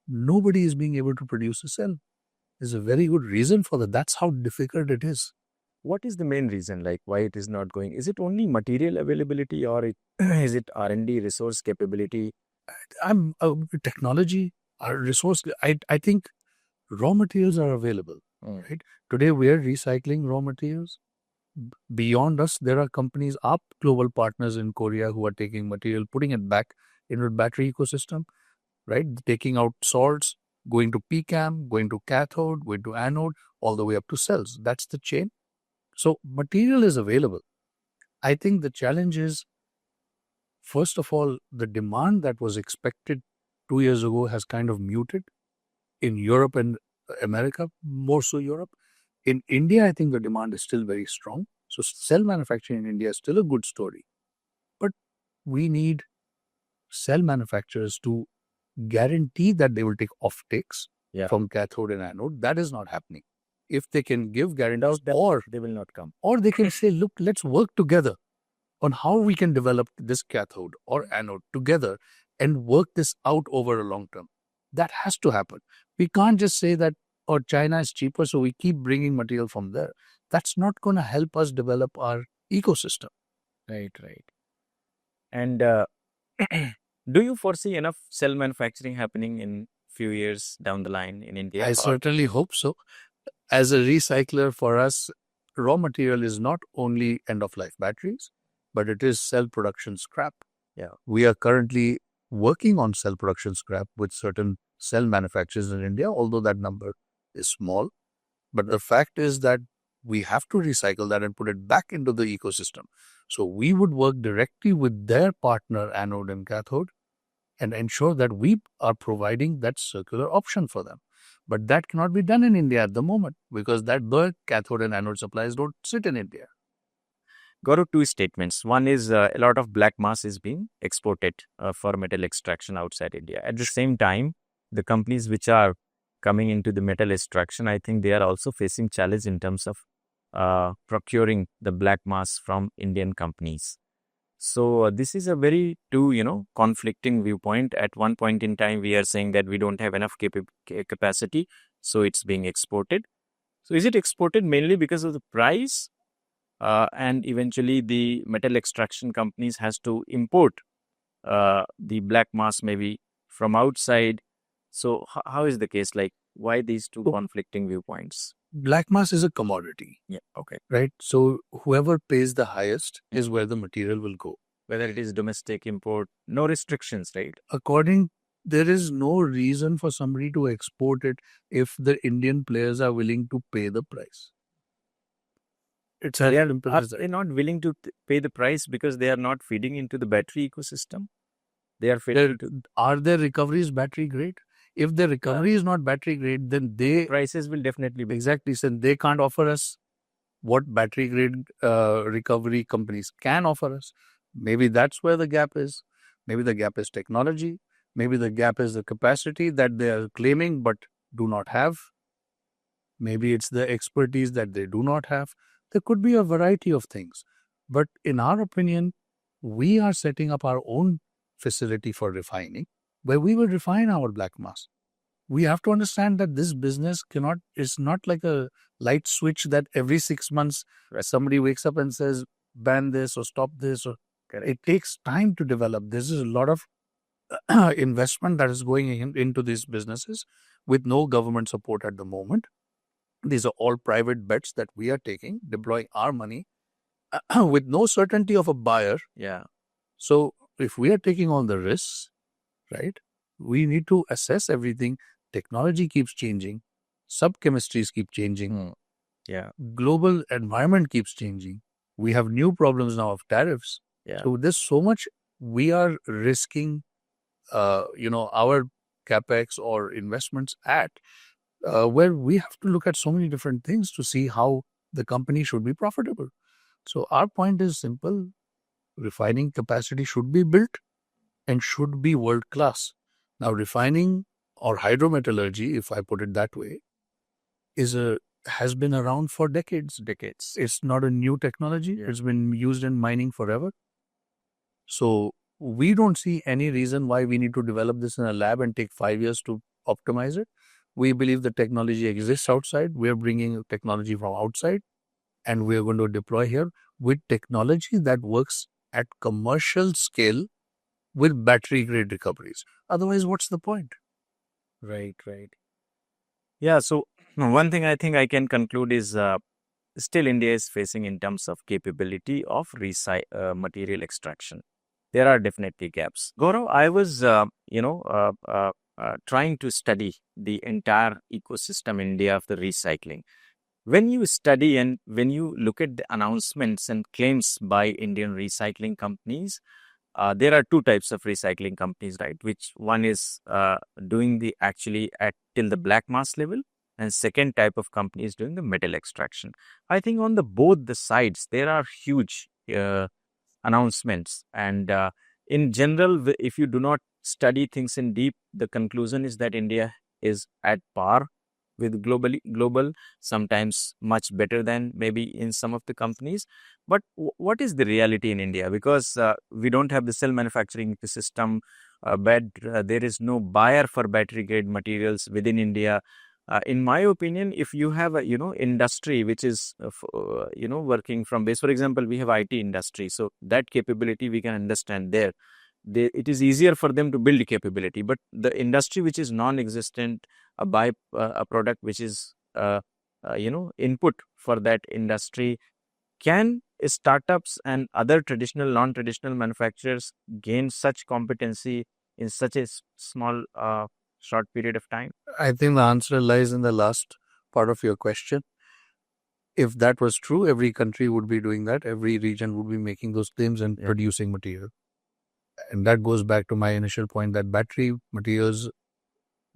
nobody is being able to produce a cell. There's a very good reason for that. That's how difficult it is. What is the main reason, like why it is not going? Is it only material availability, or is it R&D resource capability? I'm technology, our resource. I think raw materials are available. Right today, we are recycling raw materials. Beyond us, there are companies, our global partners in Korea, who are taking material, putting it back into the battery ecosystem. Right, taking out salts, going to PCAM, going to cathode, going to anode, all the way up to cells. That's the chain. So material is available. I think the challenge is, first of all, the demand that was expected 2 years ago has kind of muted in Europe and America, more so Europe. In India, I think the demand is still very strong. So cell manufacturing in India is still a good story. But we need cell manufacturers to guarantee that they will take offtakes from cathode and anode. That is not happening. If they can give guarantees, or they will not come. Or they can say, look, let's work together on how we can develop this cathode or anode together and work this out over a long term. That has to happen. We can't just say that, oh, China is cheaper, so we keep bringing material from there. That's not going to help us develop our ecosystem. Right. And do you foresee enough cell manufacturing happening in few years down the line in India? I certainly hope so. As a recycler, for us, raw material is not only end-of-life batteries, but it is cell production scrap. We are currently working on cell production scrap with certain cell manufacturers in India, although that number is small. But the fact is that we have to recycle that and put it back into the ecosystem. So we would work directly with their partner, anode and cathode, and ensure that we are providing that circular option for them. But that cannot be done in India at the moment, because the cathode and anode supplies don't sit in India. Got two statements. One is a lot of black mass is being exported for metal extraction outside India. At the same time, the companies which are coming into the metal extraction, I think they are also facing challenge in terms of procuring the black mass from Indian companies. So this is a very conflicting viewpoint. At one point in time, we are saying that we don't have enough capacity, so it's being exported. So is it exported mainly because of the price? And eventually the metal extraction companies has to import the black mass maybe from outside. So how is the case? Like, why these two conflicting viewpoints? Black mass is a commodity. Right? So whoever pays the highest is where the material will go. Whether it is domestic, import, no restrictions, right? There is no reason for somebody to export it if the Indian players are willing to pay the price. It's as simple as that. Are they not willing to pay the price because they are not feeding into the battery ecosystem? They are feeding Are their recoveries battery grade? If their recovery is not battery grade, then prices will definitely be. Exactly. So they can't offer us what battery grade recovery companies can offer us. Maybe that's where the gap is. Maybe the gap is technology. Maybe the gap is the capacity that they are claiming but do not have. Maybe it's the expertise that they do not have. There could be a variety of things. But in our opinion, we are setting up our own facility for refining, where we will refine our black mass. We have to understand that this business is not like a light switch that every 6 months somebody wakes up and says, ban this or stop this. It takes time to develop. This is a lot of investment that is going into these businesses with no government support at the moment. These are all private bets that we are taking, deploying our money with no certainty of a buyer. So if we are taking all the risks, right, we need to assess everything. Technology keeps changing. Sub-chemistries keep changing. Global environment keeps changing. We have new problems now of tariffs. So there's so much we are risking, our capex or investments at, where we have to look at so many different things to see how the company should be profitable. So our point is simple. Refining capacity should be built and should be world-class. Now, refining or hydrometallurgy, if I put it that way, has been around for decades. It's not a new technology. It's been used in mining forever. So we don't see any reason why we need to develop this in a lab and take 5 years to optimize it. We believe the technology exists outside. We're bringing technology from outside, and we're going to deploy here with technology that works at commercial scale with battery grade recoveries. Otherwise, what's the point? Right. Yeah. So one thing I think I can conclude is still India is facing in terms of capability of material extraction. There are definitely gaps. Gaurav, I was, trying to study the entire ecosystem in India of the recycling. When you study and when you look at the announcements and claims by Indian recycling companies, there are two types of recycling companies, right? Which one is doing the actually at till the black mass level, and second type of company is doing the metal extraction. I think on the both the sides there are huge announcements, and in general, if you do not study things in deep, the conclusion is that India is at par with global, sometimes much better than maybe in some of the companies. But what is the reality in India? Because we don't have the cell manufacturing system, but there is no buyer for battery grade materials within India. In my opinion, if you have a industry which is working from base, for example, we have IT industry, so that capability we can understand there. It is easier for them to build capability, but the industry which is non-existent, buy a product which is input for that industry, can startups and other traditional non-traditional manufacturers gain such competency in such a small short period of time? I think the answer lies in the last part of your question. If that was true, every country would be doing that. Every region would be making those claims and producing material. And that goes back to my initial point that battery materials,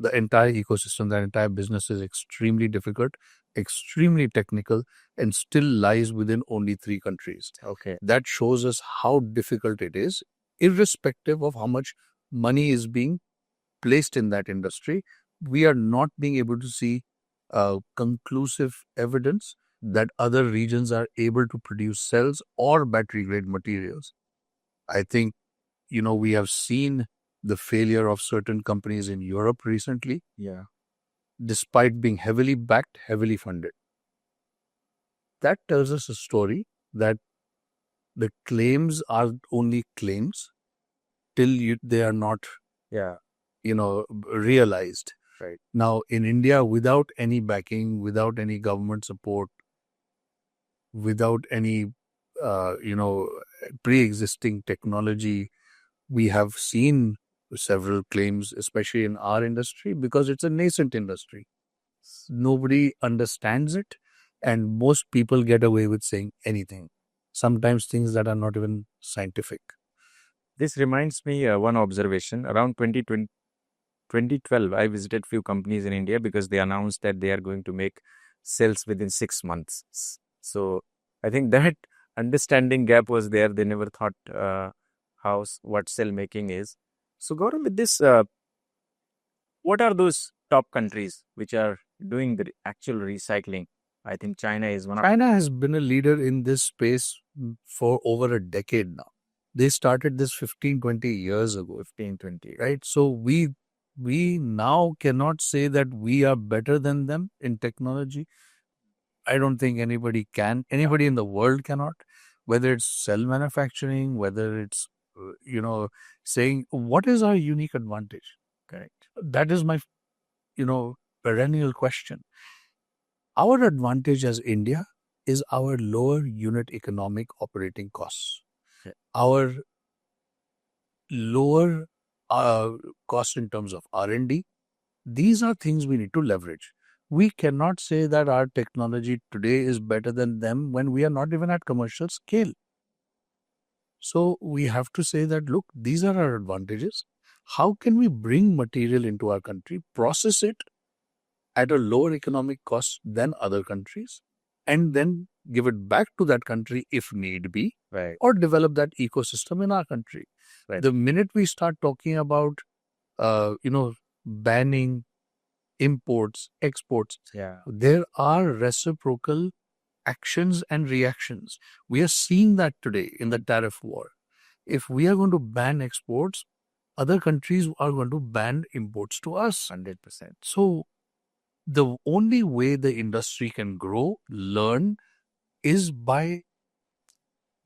the entire ecosystem, that entire business is extremely difficult, extremely technical, and still lies within only 3 countries. Okay. That shows us how difficult it is, irrespective of how much money is being placed in that industry. We are not being able to see conclusive evidence that other regions are able to produce cells or battery grade materials. I think, we have seen the failure of certain companies in Europe recently, Yeah. despite being heavily backed, heavily funded. That tells us a story that the claims are only claims till they are not, Yeah. realized. Right. Now, in India, without any backing, without any government support, without any, pre-existing technology, we have seen several claims, especially in our industry, because it's a nascent industry. Nobody understands it, and most people get away with saying anything, sometimes things that are not even scientific. This reminds me one observation. Around 2012, I visited few companies in India because they announced that they are going to make cells within 6 months. So I think that understanding gap was there. They never thought what cell making is. So Gaurav, with this, what are those top countries which are doing the actual recycling? I think China is one of. China has been a leader in this space for over a decade now. They started this 15, 20 years ago. 15, 20. Right? So we now cannot say that we are better than them in technology. I don't think anybody can. Anybody in the world cannot. Whether it's cell manufacturing, whether it's saying what is our unique advantage. Correct. That is my perennial question. Our advantage as India is our lower unit economic operating costs. Yeah. Our lower cost in terms of R&D. These are things we need to leverage. We cannot say that our technology today is better than them when we are not even at commercial scale. So we have to say that, look, these are our advantages. How can we bring material into our country, process it at a lower economic cost than other countries, and then give it back to that country if need be, Right. or develop that ecosystem in our country. Right. The minute we start talking about, banning imports, exports, Yeah. there are reciprocal actions and reactions. We are seeing that today in the tariff war. If we are going to ban exports, other countries are going to ban imports to us. 100%. So the only way the industry can grow, learn, is by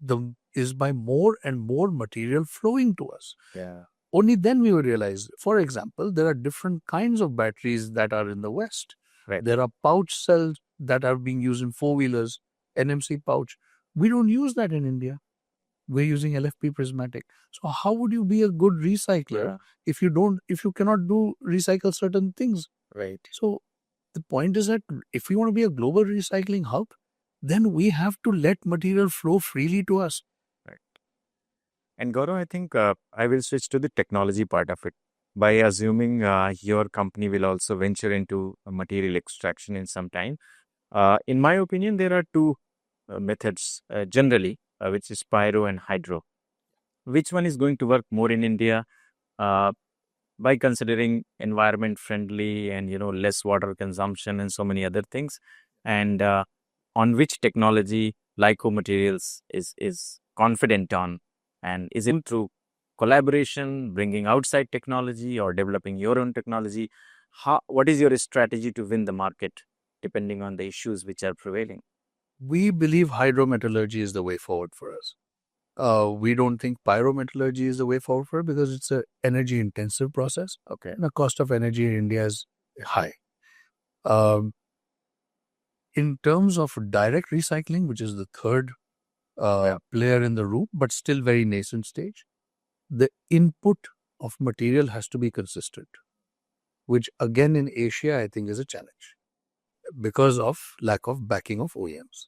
more and more material flowing to us. Yeah. Only then we will realize. For example, there are different kinds of batteries that are in the West. Right. There are pouch cells that are being used in four-wheelers, NMC pouch. We don't use that in India. We're using LFP prismatic. So how would you be a good recycler if you cannot do recycle certain things? Right. So the point is that if we want to be a global recycling hub, then we have to let material flow freely to us. Right. And Gaurav, I think I will switch to the technology part of it by assuming your company will also venture into material extraction in some time. In my opinion, there are two methods generally, which is Pyro and Hydro. Which one is going to work more in India by considering environment friendly and less water consumption and so many other things, and on which technology Lyco Materials is confident on, and is it through collaboration, bringing outside technology, or developing your own technology? What is your strategy to win the market, depending on the issues which are prevailing? We believe hydrometallurgy is the way forward for us. We don't think pyrometallurgy is the way forward for it because it's an energy intensive process. Okay. And the cost of energy in India is high. Um, in terms of direct recycling, which is the third player in the room, but still very nascent stage, the input of material has to be consistent, which again in Asia, I think is a challenge because of lack of backing of OEMs.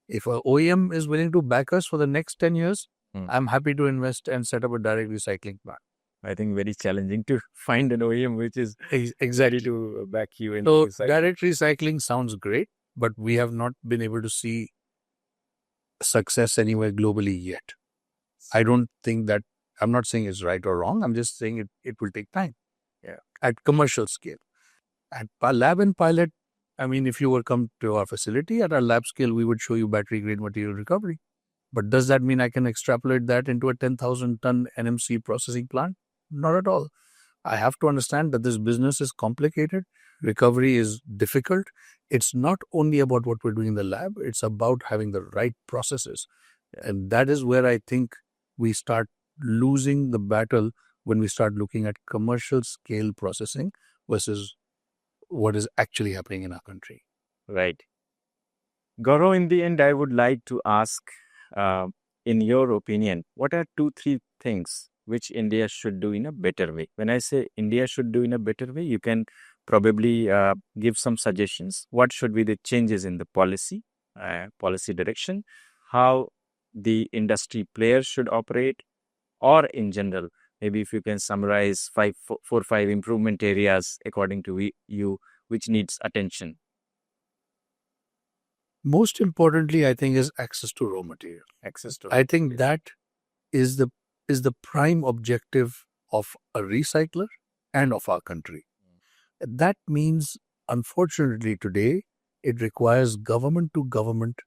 If an OEM is willing to back us for the next 10 years, I'm happy to invest and set up a direct recycling plant. I think very challenging to find an OEM which is exactly to back you in So recycling. direct recycling sounds great, but we have not been able to see success anywhere globally yet. I don't think that, I'm not saying it's right or wrong. I'm just saying it will take time. Yeah. At commercial scale. At lab and pilot, I mean, if you were come to our facility at our lab scale, we would show you battery grade material recovery. But does that mean I can extrapolate that into a 10,000 ton NMC processing plant? Not at all. I have to understand that this business is complicated. Recovery is difficult. It's not only about what we're doing in the lab, it's about having the right processes. And that is where I think we start losing the battle when we start looking at commercial scale processing versus what is actually happening in our country. Right. Gaurav, in the end, I would like to ask, in your opinion, what are 2, 3 things which India should do in a better way? When I say India should do in a better way, you can probably give some suggestions. What should be the changes in the policy direction, how the industry players should operate, or in general, maybe if you can summarize 4, 5 improvement areas according to you, which needs attention. Most importantly, I think, is access to raw material. I think that is the prime objective of a recycler and of our country. That means, unfortunately, today it requires government to government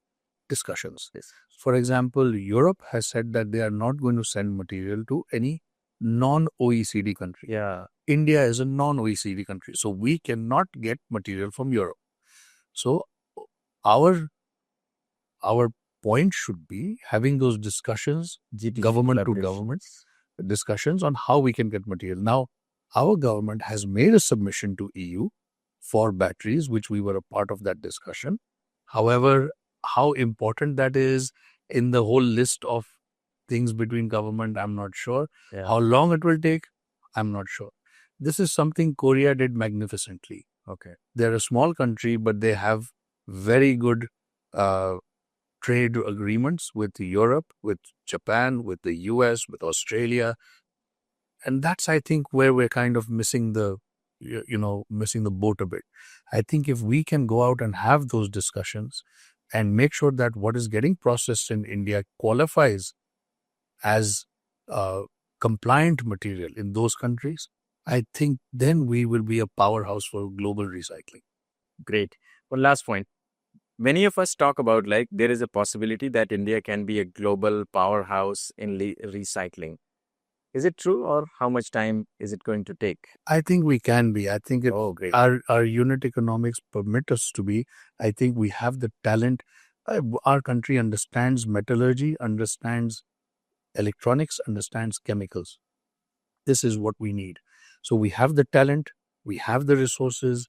discussions. Yes. For example, Europe has said that they are not going to send material to any non-OECD country. Yeah. India is a non-OECD country, so we cannot get material from Europe. So our point should be having those discussions, government to government discussions on how we can get material. Now, our government has made a submission to EU for batteries, which we were a part of that discussion. However, how important that is in the whole list of things between government, I'm not sure. Yeah. How long it will take, I'm not sure. This is something Korea did magnificently. Okay. They're a small country, but they have very good trade agreements with Europe, with Japan, with the US, with Australia. And that's, I think, where we're kind of missing the boat a bit. I think if we can go out and have those discussions and make sure that what is getting processed in India qualifies as compliant material in those countries, I think then we will be a powerhouse for global recycling. Great. One last point. Many of us talk about there is a possibility that India can be a global powerhouse in recycling. Is it true, or how much time is it going to take? I think we can be. I think Great. our unit economics permit us to be. I think we have the talent. Our country understands metallurgy, understands electronics, understands chemicals. This is what we need. So we have the talent, we have the resources.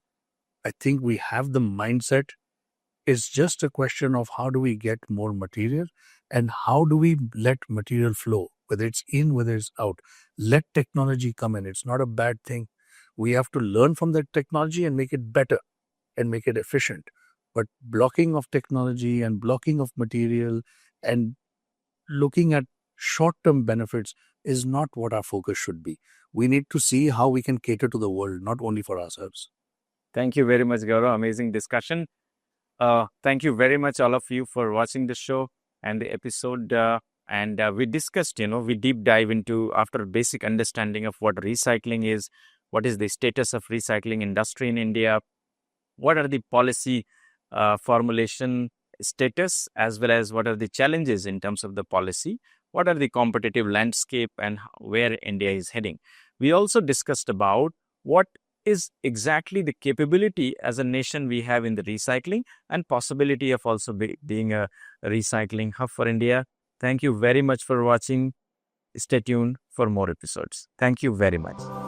I think we have the mindset. It's just a question of how do we get more material and how do we let material flow, whether it's in, whether it's out. Let technology come in. It's not a bad thing. We have to learn from that technology and make it better and make it efficient. But blocking of technology and blocking of material and looking at short-term benefits is not what our focus should be. We need to see how we can cater to the world, not only for ourselves. Thank you very much, Gaurav. Amazing discussion. Thank you very much, all of you, for watching the show and the episode. And we discussed, we deep dive into, after basic understanding of what recycling is, what is the status of recycling industry in India, what are the policy formulation status, as well as what are the challenges in terms of the policy, what are the competitive landscape, and where India is heading. We also discussed about what is exactly the capability as a nation we have in the recycling and possibility of also being a recycling hub for India. Thank you very much for watching. Stay tuned for more episodes. Thank you very much.